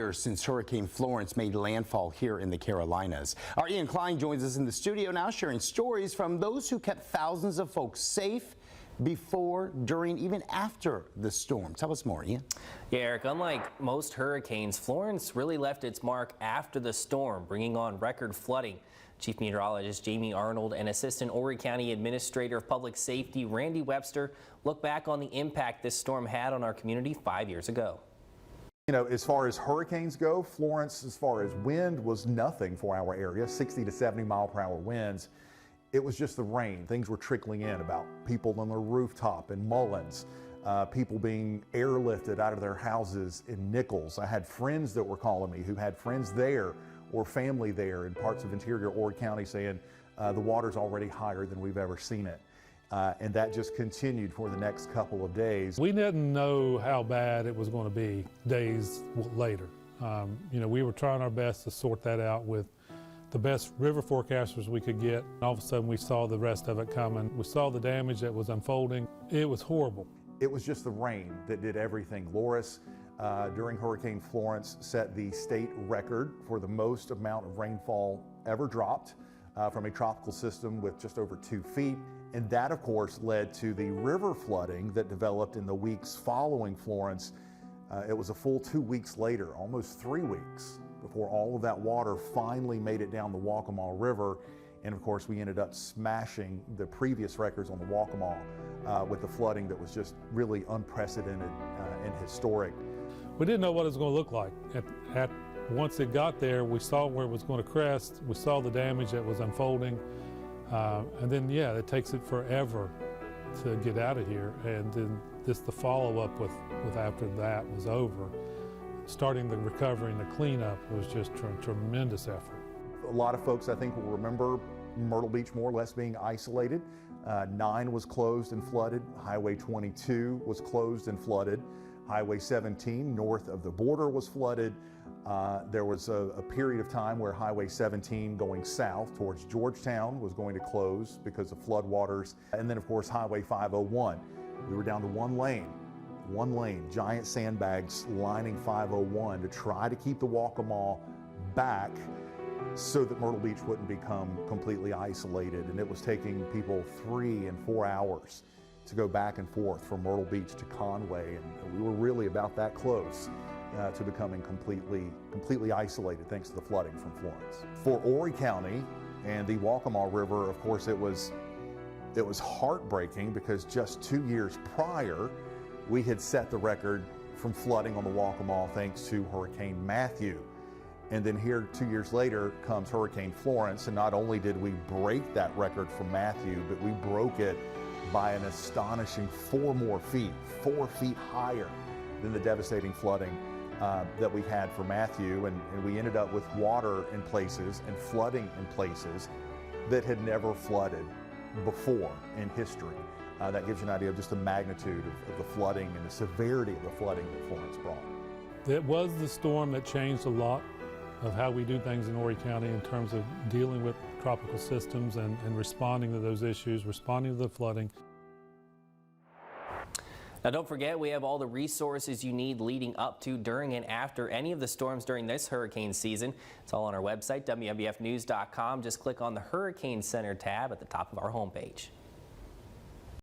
years since Hurricane Florence made landfall here in the Carolinas. Our Ian Klein joins us in the studio now, sharing stories from those who kept thousands of folks safe before, during, even after the storm. Tell us more, Ian. Yeah, Eric, unlike most hurricanes, Florence really left its mark after the storm, bringing on record flooding. Chief Meteorologist Jamie Arnold and Assistant Horry County Administrator of Public Safety Randy Webster look back on the impact this storm had on our community 5 years ago. You know, as far as hurricanes go, Florence, as far as wind, was nothing for our area, 60 to 70 mile per hour winds. It was just the rain. Things were trickling in about people on their rooftop in Mullins, people being airlifted out of their houses in Nichols. I had friends that were calling me who had friends there or family there in parts of interior Horry County saying the water's already higher than we've ever seen it. And that just continued for the next couple of days. We didn't know how bad it was going to be days later. You know, we were trying our best to sort that out with the best river forecasters we could get. All of a sudden we saw the rest of it coming. We saw the damage that was unfolding. It was horrible. It was just the rain that did everything. Loris, during Hurricane Florence, set the state record for the most amount of rainfall ever dropped from a tropical system with just over 2 feet. And that, of course, led to the river flooding that developed in the weeks following Florence. It was a full 2 weeks later, almost 3 weeks, before all of that water finally made it down the Waccamaw River. And of course, we ended up smashing the previous records on the Waccamaw with the flooding that was just really unprecedented and historic. We didn't know what it was going to look like. Once it got there, we saw where it was going to crest. We saw the damage that was unfolding. And then, yeah, it takes it forever to get out of here. And then just the follow-up with after that was over. Starting the recovery and the cleanup was just a tremendous effort. A lot of folks, I think, will remember Myrtle Beach more or less being isolated. 9 was closed and flooded. Highway 22 was closed and flooded. Highway 17 north of the border was flooded. There was a period of time where Highway 17 going south towards Georgetown was going to close because of floodwaters. And then, of course, Highway 501. We were down to one lane, giant sandbags lining 501 to try to keep the Waccamaw back so that Myrtle Beach wouldn't become completely isolated. And it was taking people 3 and 4 hours to go back and forth from Myrtle Beach to Conway. And we were really about that close to becoming completely isolated thanks to the flooding from Florence. For Horry County and the Waccamaw River, of course, it was heartbreaking because just 2 years prior, we had set the record from flooding on the Waccamaw thanks to Hurricane Matthew. And then here 2 years later comes Hurricane Florence, and not only did we break that record from Matthew, but we broke it by an astonishing 4 more feet, 4 feet higher than the devastating flooding that we had for Matthew. And we ended up with water in places and flooding in places that had never flooded before in history. That gives you an idea of just the magnitude of the flooding and the severity of the flooding that Florence brought. It was the storm that changed a lot of how we do things in Horry County in terms of dealing with tropical systems and responding to those issues, responding to the flooding. Now, don't forget, we have all the resources you need leading up to, during, and after any of the storms during this hurricane season. It's all on our website, WMBFnews.com. Just click on the Hurricane Center tab at the top of our homepage.